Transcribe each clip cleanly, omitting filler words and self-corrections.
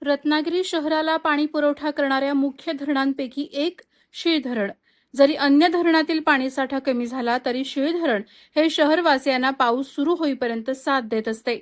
रत्नागिरी शहराला पाणी पुरवठा करणाऱ्या मुख्य धरणांपैकी एक शीळ धरण. जरी अन्य धरणातील पाणीसाठा कमी झाला तरी शीळ धरण हे शहरवासियांना पाऊस सुरू होईपर्यंत साथ देत असते.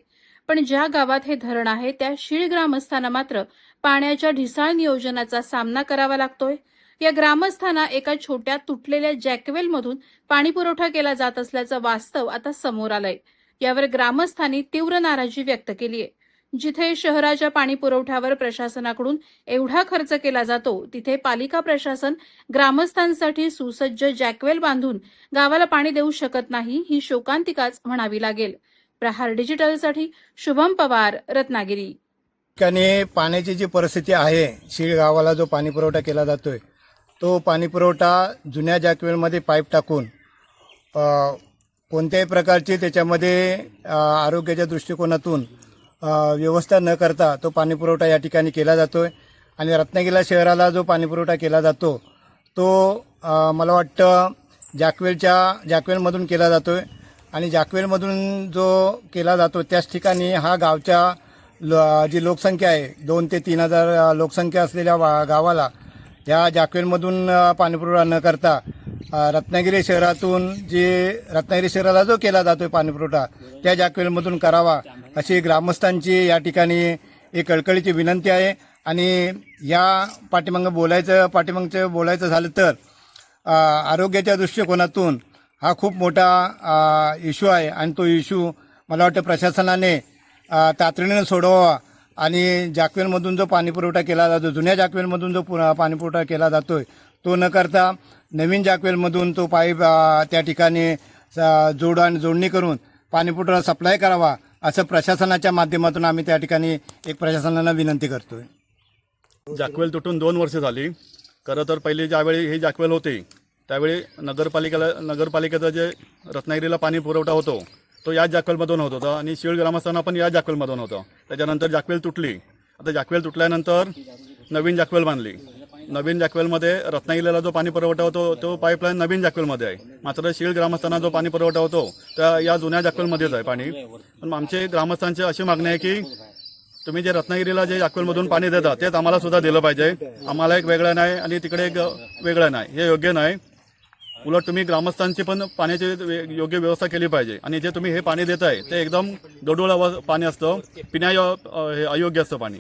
पण ज्या गावात हे धरण आहे त्या शीळ ग्रामस्थांना मात्र पाण्याच्या ढिसाळ नियोजनाचा सामना करावा लागतोय. या ग्रामस्थांना एका छोट्या तुटलेल्या जॅकवेलमधून पाणी पुरवठा केला जात असल्याचं वास्तव आता समोर आलंय. यावर ग्रामस्थांनी तीव्र नाराजी व्यक्त केली आहे. जिथे शहराच्या पाणी पुरवठ्यावर प्रशासनाकडून एवढा खर्च केला जातो तिथे पालिका प्रशासन ग्रामस्थांसाठी सुसज्ज जॅकवेल बांधून गावाला पाणी देऊ शकत नाही, ही शोकांतिकाच म्हणावी लागेल. प्रहार डिजिटलसाठी शुभम पवार, रत्नागिरी. ठिकाणी पाण्याची जी परिस्थिती आहे, शीळ गावाला जो पाणी पुरवठा केला जातोय तो पाणी पुरवठा जुन्या जॅकवेलमध्ये पाईप टाकून कोणत्याही प्रकारची त्याच्यामध्ये आरोग्याच्या दृष्टिकोनातून व्यवस्था न करता तो पाणी पुरवठा या ठिकाणी केला जातोय. आणि रत्नागिरी शहराला जो पाणी पुरवठा केला जातो तो मला वाटतं जॅकवेलमधून केला जातोय. आणि जॅकवेलमधून जो केला जातो त्याच ठिकाणी हा गावच्या जी लोकसंख्या आहे 2 ते 3 हजार लोकसंख्या असलेल्या गावाला या जॅकवेलमधून पाणी पुरवठा न करता रत्नागिरी शहराला जो केला जातोय पाणी पुरवठा त्या जॅकवेलमधून करावा अशी ग्रामस्थांची या ठिकाणी एक कळकळीची विनंती आहे. आणि या पाठीमागचं बोलायचं झालं तर आरोग्याच्या दृष्टिकोनातून हा खूप मोठा इश्यू आहे आणि तो इश्यू मला वाटतं प्रशासनाने तातडीने सोडवावा. आणि जॅकवेलमधून जो पाणी पुरवठा केला जातो, जुन्या जॅकवेलमधून जो पाणी पुरवठा केला जातोय तो न करता नवीन जॅकवेलमधून तो पाईप त्या ठिकाणी जोडणी करून पाणी पुरवठा सप्लाय करावा असं प्रशासनाच्या माध्यमातून आम्ही त्या ठिकाणी एक प्रशासनाला विनंती करतोय. जॅकवेल तुटून 2 वर्ष झाली. खरं तर पहिले ज्यावेळी हे जॅकवेल होते त्यावेळी नगरपालिकेचा जे रत्नागिरीला पाणी पुरवठा होतो तो याच जॅकवेलमधून होत होता आणि शीळ ग्रामस्थांना पण याच जॅकवेलमधून होतं. त्याच्यानंतर जॅकवेल तुटली. आता जॅकवेल तुटल्यानंतर नवीन जॅकवेल बांधली. नवीन जॅकवेलमध्ये रत्नागिरीला जो पाणी पुरवठा होतो तो पाईपलाईन नवीन जॅकवेलमध्ये आहे. मात्र शीळ ग्रामस्थांना जो पाणी पुरवठा होतो त्या या जुन्या जॅकवेलमध्येच आहे पाणी. पण आमचे ग्रामस्थांची अशी मागणी आहे की तुम्ही जे रत्नागिरीला जे जॅकवेलमधून पाणी देता तेच आम्हाला सुद्धा दिलं पाहिजे. आम्हाला एक वेगळं नाही आणि तिकडे एक वेगळं नाही, हे योग्य नाही. उलट तुम्ही ग्रामस्थांची पण पाण्याची योग्य व्यवस्था केली पाहिजे. आणि जे तुम्ही हे पाणी देताय ते एकदम गढूळ पाणी असतं, पिण्या अयोग्य असतं पाणी.